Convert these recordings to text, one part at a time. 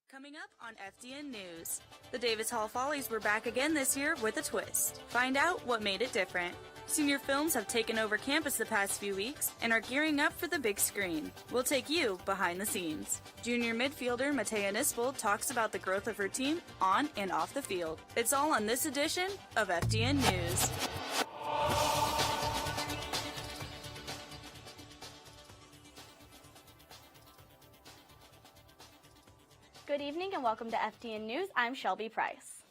Coming up on FDN News, the Davis Hall Follies were back again this year with a twist. Find out what made it different. Senior films have taken over campus the past few weeks and are gearing up for the big screen. We'll take you behind the scenes. Junior midfielder Matea Nispel talks about the growth of her team on and off the field. It's all on this edition of FDN News. Good evening and welcome to FDN News. I'm Shelby Price.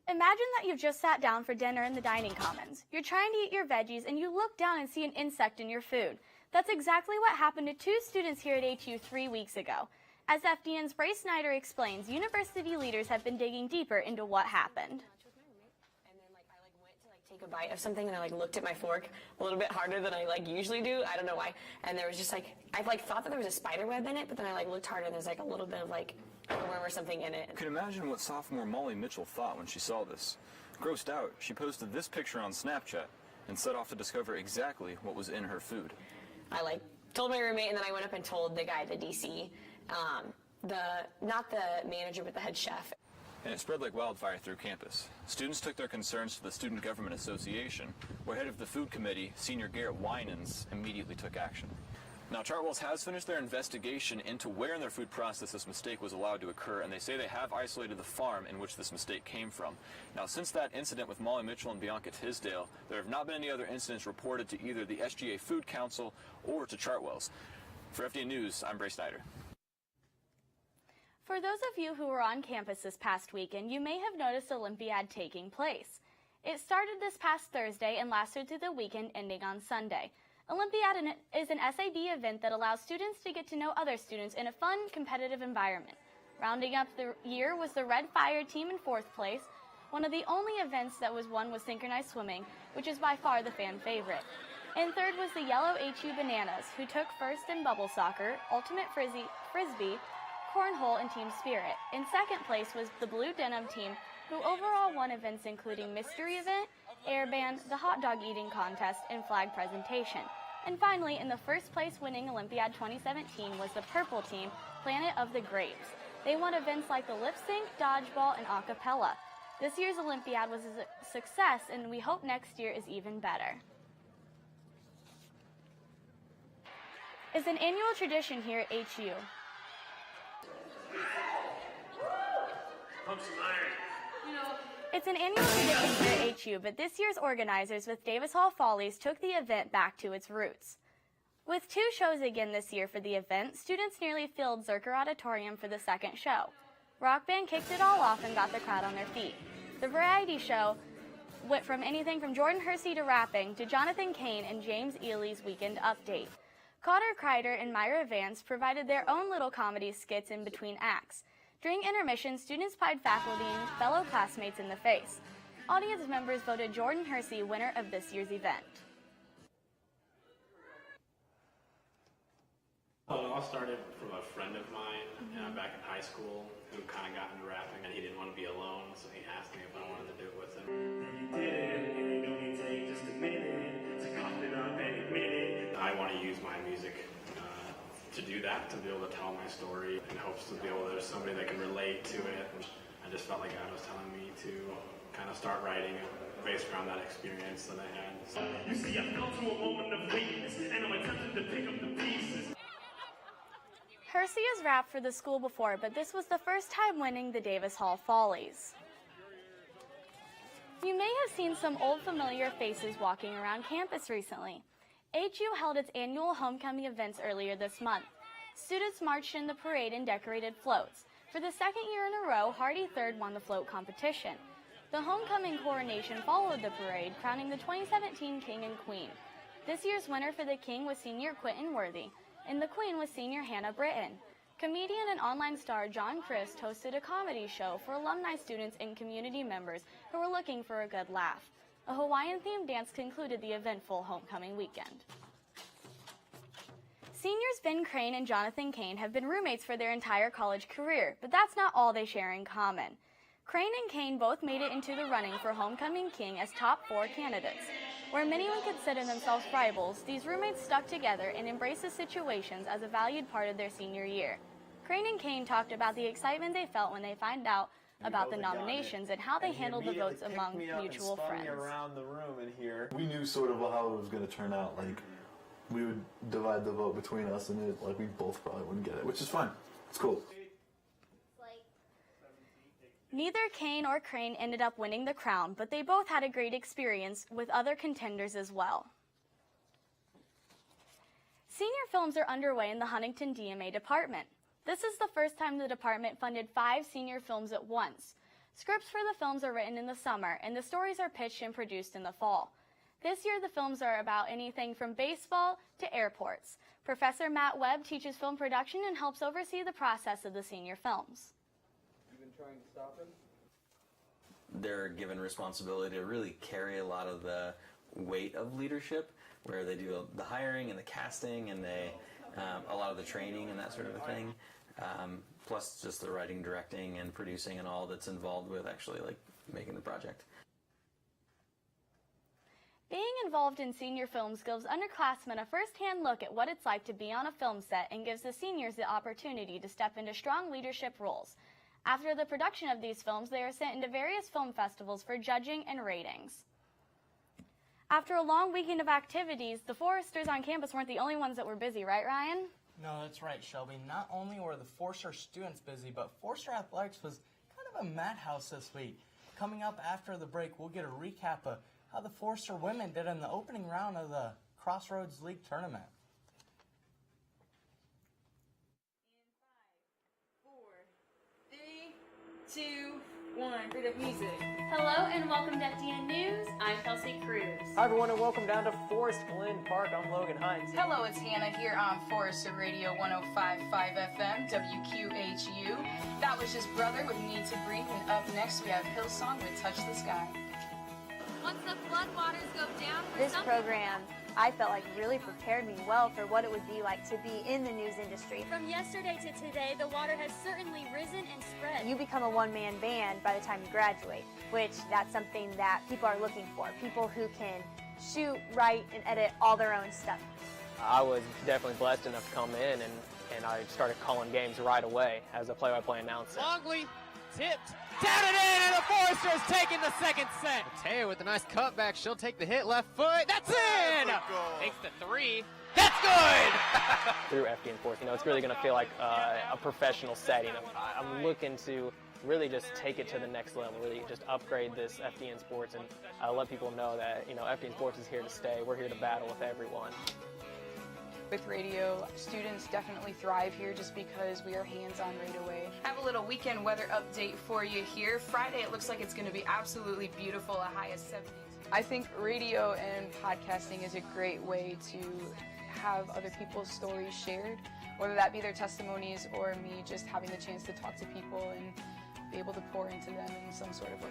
Imagine that you've just sat down for dinner in the dining commons. You're trying to eat your veggies and you look down and see an insect in your food. That's exactly what happened to two students here at HU 3 weeks ago. As FDN's Bray Snyder explains, university leaders have been digging deeper into what happened. Take a bite of something and I looked at my fork a little bit harder than I usually do. I don't know why. And there was just I thought that there was a spider web in it, but then I looked harder and there's a little bit of a worm or something in it. You can imagine what sophomore Molly Mitchell thought when she saw this. Grossed out, she posted this picture on Snapchat and set off to discover exactly what was in her food. I told my roommate and then I went up and told the guy, the DC, not the manager but the head chef. And it spread like wildfire through campus. Students took their concerns to the Student Government Association, where head of the food committee, Senior Garrett Winans, immediately took action. Now, Chartwell's has finished their investigation into where in their food process this mistake was allowed to occur, and they say they have isolated the farm in which this mistake came from. Now, since that incident with Molly Mitchell and Bianca Tisdale, there have not been any other incidents reported to either the SGA Food Council or to Chartwell's. For FDN News, I'm Bray Snyder. For those of you who were on campus this past weekend, you may have noticed Olympiad taking place. It started this past Thursday and lasted through the weekend, ending on Sunday. Olympiad is an SAB event that allows students to get to know other students in a fun, competitive environment. Rounding up the year was the Red Fire team in 4th place. One of the only events that was won was synchronized swimming, which is by far the fan favorite. And 3rd was the Yellow HU Bananas, who took 1st in bubble soccer, ultimate frisbee, cornhole, and team spirit. In 2nd place was the Blue Denim team, who overall won events including mystery event, air band, the hot dog eating contest, and flag presentation. And finally, in the 1st place winning Olympiad 2017 was the Purple team, Planet of the Grapes. They won events like the lip sync, dodgeball, and a cappella. This year's Olympiad was a success, and we hope next year is even better. It's an annual tradition here at HU. It's an annual tradition here at HU, but this year's organizers with Davis Hall Follies took the event back to its roots. With 2 shows again this year for the event, students nearly filled Zerker Auditorium for the 2nd show. Rock band kicked it all off and got the crowd on their feet. The variety show went from anything from Jordan Hersey to rapping to Jonathan Kane and James Ely's Weekend Update. Cotter Kreider and Myra Vance provided their own little comedy skits in between acts. During intermission, students pied faculty and fellow classmates in the face. Audience members voted Jordan Hersey winner of this year's event. Well, it all started from a friend of mine back in high school who kind of got into rapping, and he didn't want to be alone, so he asked me if I wanted to do it with him. You did it, and it only take just a minute to cough it up any minute. I want to use my music to do that, to be able to tell my story in hopes to be able to, there's somebody that can relate to it. I just felt like God was telling me to kind of start writing based around that experience that I had. So, you see, I've come to a moment of weakness, and I'm attempting to pick up the pieces. Hersey has rapped for the school before, but this was the first time winning the Davis Hall Follies. You may have seen some old familiar faces walking around campus recently. HU held its annual homecoming events earlier this month. Students marched in the parade and decorated floats. For the 2nd year in a row, Hardy 3rd won the float competition. The homecoming coronation followed the parade, crowning the 2017 King and Queen. This year's winner for the King was senior Quentin Worthy, and the Queen was senior Hannah Britton. Comedian and online star John Crist hosted a comedy show for alumni students and community members who were looking for a good laugh. A Hawaiian-themed dance concluded the eventful homecoming weekend. Seniors Ben Crane and Jonathan Kane have been roommates for their entire college career, but that's not all they share in common. Crane and Kane both made it into the running for Homecoming King as top 4 candidates. Where many would consider themselves rivals, these roommates stuck together and embraced the situations as a valued part of their senior year. Crane and Kane talked about the excitement they felt when they found out about the nominations and how they handled the votes among mutual friends. Around the room in here. We knew sort of how it was going to turn out. Like, we would divide the vote between us, and we both probably wouldn't get it, which is fine. It's cool. Neither Kane or Crane ended up winning the crown, but they both had a great experience with other contenders as well. Senior films are underway in the Huntington DMA department. This is the first time the department funded 5 senior films at once. Scripts for the films are written in the summer, and the stories are pitched and produced in the fall. This year, the films are about anything from baseball to airports. Professor Matt Webb teaches film production and helps oversee the process of the senior films. You've been trying to stop him? They're given responsibility to really carry a lot of the weight of leadership, where they do the hiring and the casting and a lot of the training and that sort of a thing, plus just the writing, directing, and producing and all that's involved with actually making the project. Being involved in senior films gives underclassmen a first-hand look at what it's like to be on a film set and gives the seniors the opportunity to step into strong leadership roles. After the production of these films, they are sent into various film festivals for judging and ratings. After a long weekend of activities, the Foresters on campus weren't the only ones that were busy, right, Ryan? No, that's right, Shelby. Not only were the Forester students busy, but Forester Athletics was kind of a madhouse this week. Coming up after the break, we'll get a recap of how the Forester women did in the opening round of the Crossroads League tournament. In 5, 4, 3, 2, 1, for the music. Hello and welcome to FDN News. I'm Kelsey Cruz. Hi everyone and welcome down to Forest Glen Park. I'm Logan Hines. Hello, it's Hannah here on Forester Radio 105.5 FM, WQHU. That was just Brother with Need to Breathe, and up next we have Hillsong with Touch the Sky. Once the floodwaters go down, this program, I felt like really prepared me well for what it would be like to be in the news industry. From yesterday to today, the water has certainly risen and spread. You become a one-man band by the time you graduate, which that's something that people are looking for. People who can shoot, write, and edit all their own stuff. I was definitely blessed enough to come in and I started calling games right away as a play-by-play announcer. Longley tipped, down and in, and the Foresters taking the second set. Mateo with a nice cutback, she'll take the hit, left foot, that's in! Takes the 3, that's good! Through FDN Sports, it's really going to feel like a professional setting. I'm looking to really just take it to the next level, really just upgrade this FDN Sports and let people know that, FDN Sports is here to stay. We're here to battle with everyone. With radio, students definitely thrive here just because we are hands-on right away. I have a little weekend weather update for you here. Friday, it looks like it's going to be absolutely beautiful, a high of 72. I think radio and podcasting is a great way to have other people's stories shared, whether that be their testimonies or me just having the chance to talk to people and be able to pour into them in some sort of way.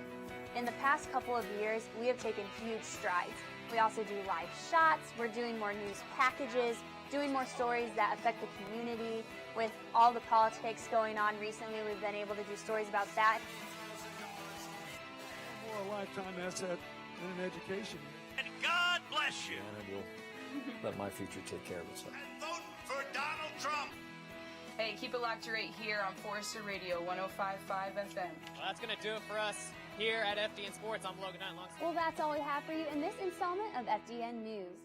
In the past couple of years, we have taken huge strides. We also do live shots, we're doing more news packages, doing more stories that affect the community. With all the politics going on recently, we've been able to do stories about that. More a lifetime asset in an education. And God bless you. And I will let my future take care of itself. And vote for Donald Trump. Hey, keep it locked right here on Forester Radio 105.5 FM. Well, that's going to do it for us here at FDN Sports. I'm Logan Knight. Well, that's all we have for you in this installment of FDN News.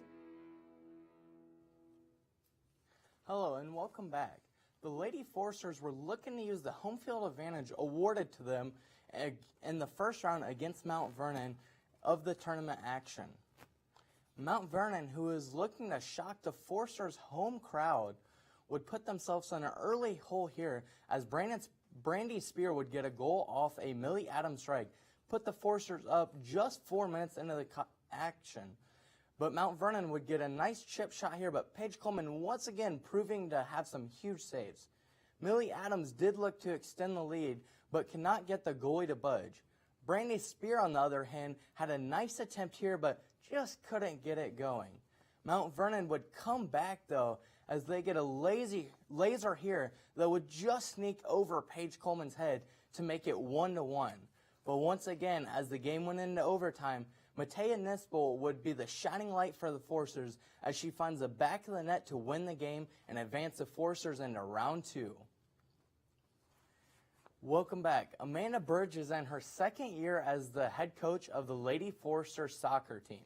Hello and welcome back. The Lady Foresters were looking to use the home field advantage awarded to them in the first round against Mount Vernon of the tournament action. Mount Vernon, who is looking to shock the Foresters' home crowd, would put themselves on an early hole here as Brandy Spear would get a goal off a Millie Adams strike, put the Foresters up just 4 minutes into the action. But Mount Vernon would get a nice chip shot here, but Paige Coleman once again proving to have some huge saves. Millie Adams did look to extend the lead, but cannot get the goalie to budge. Brandy Spear, on the other hand, had a nice attempt here, but just couldn't get it going. Mount Vernon would come back, though, as they get a laser here that would just sneak over Paige Coleman's head to make it 1-1. But once again, as the game went into overtime, Matea Nispel would be the shining light for the Foresters as she finds the back of the net to win the game and advance the Foresters into round 2. Welcome back. Amanda Burge is in her second year as the head coach of the Lady Foresters soccer team.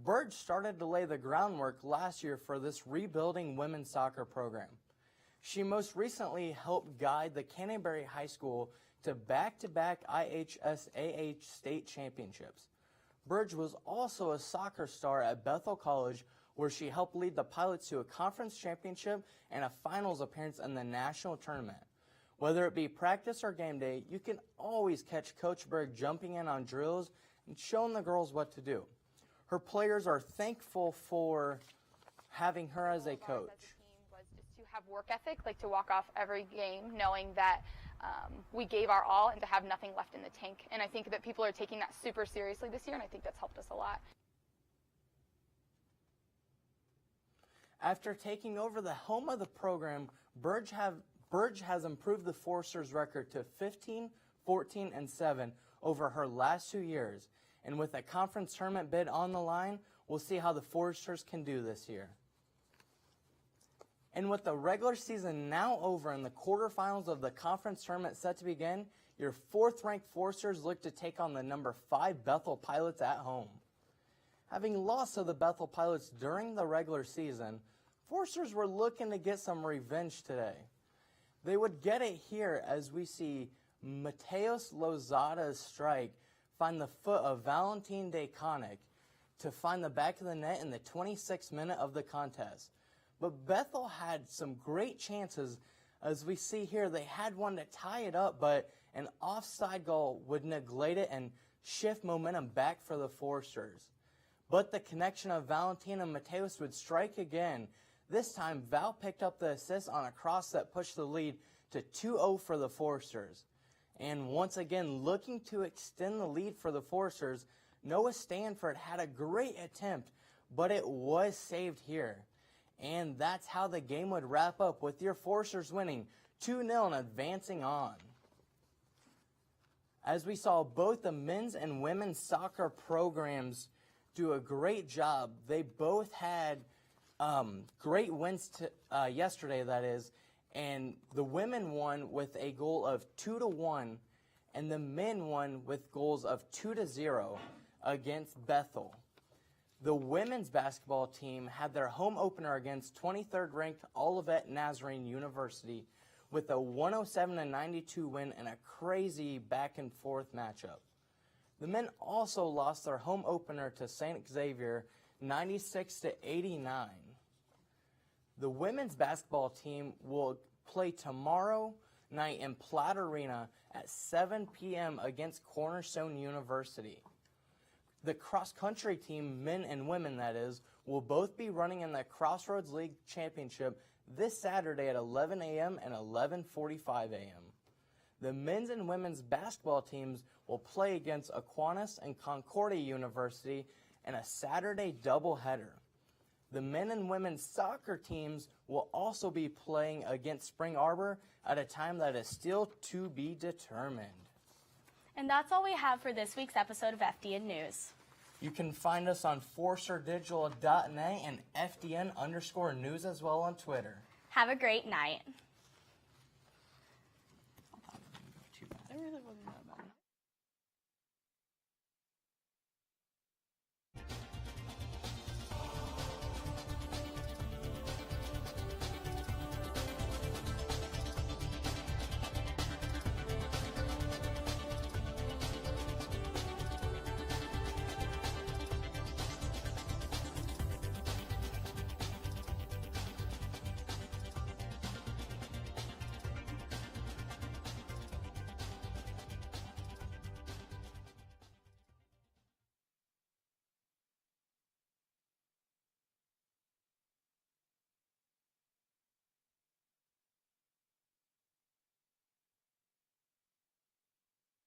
Burge started to lay the groundwork last year for this rebuilding women's soccer program. She most recently helped guide the Canterbury High School to back-to-back IHSAH state championships. Burge was also a soccer star at Bethel College, where she helped lead the Pilots to a conference championship and a finals appearance in the national tournament. Whether it be practice or game day, you can always catch Coach Berg jumping in on drills and showing the girls what to do. Her players are thankful for having her as a coach. Was just to have work ethic, like to walk off every game knowing that we gave our all and to have nothing left in the tank. And I think that people are taking that super seriously this year, and I think that's helped us a lot. After taking over the home of the program, Burge has improved the Foresters' record to 15, 14, and 7 over her last 2 years. And with a conference tournament bid on the line, we'll see how the Foresters can do this year. And with the regular season now over and the quarterfinals of the conference tournament set to begin, your 4th-ranked Foresters look to take on the number 5 Bethel Pilots at home. Having lost to the Bethel Pilots during the regular season, Foresters were looking to get some revenge today. They would get it here as we see Mateos Lozada's strike find the foot of Valentine Deconic to find the back of the net in the 26th minute of the contest. But Bethel had some great chances. As we see here, they had one to tie it up, but an offside goal would neglect it and shift momentum back for the Foresters. But the connection of Valentine and Mateos would strike again. This time, Val picked up the assist on a cross that pushed the lead to 2-0 for the Foresters. And once again, looking to extend the lead for the Foresters, Noah Stanford had a great attempt, but it was saved here. And that's how the game would wrap up, with your Foresters winning 2-0 and advancing on. As we saw both the men's and women's soccer programs do a great job, they both had great wins yesterday, that is, and the women won with a goal of 2-1, and the men won with goals of 2-0 against Bethel. The women's basketball team had their home opener against 23rd ranked Olivet Nazarene University with a 107-92 win and a crazy back and forth matchup. The men also lost their home opener to St. Xavier 96-89. The women's basketball team will play tomorrow night in Platt Arena at 7 p.m. against Cornerstone University. The cross-country team, men and women that is, will both be running in the Crossroads League Championship this Saturday at 11 a.m. and 11:45 a.m. The men's and women's basketball teams will play against Aquinas and Concordia University in a Saturday doubleheader. The men and women's soccer teams will also be playing against Spring Arbor at a time that is still to be determined. And that's all we have for this week's episode of FDN News. You can find us on ForcerDigital.net and FDN_news as well on Twitter. Have a great night. It really wasn't that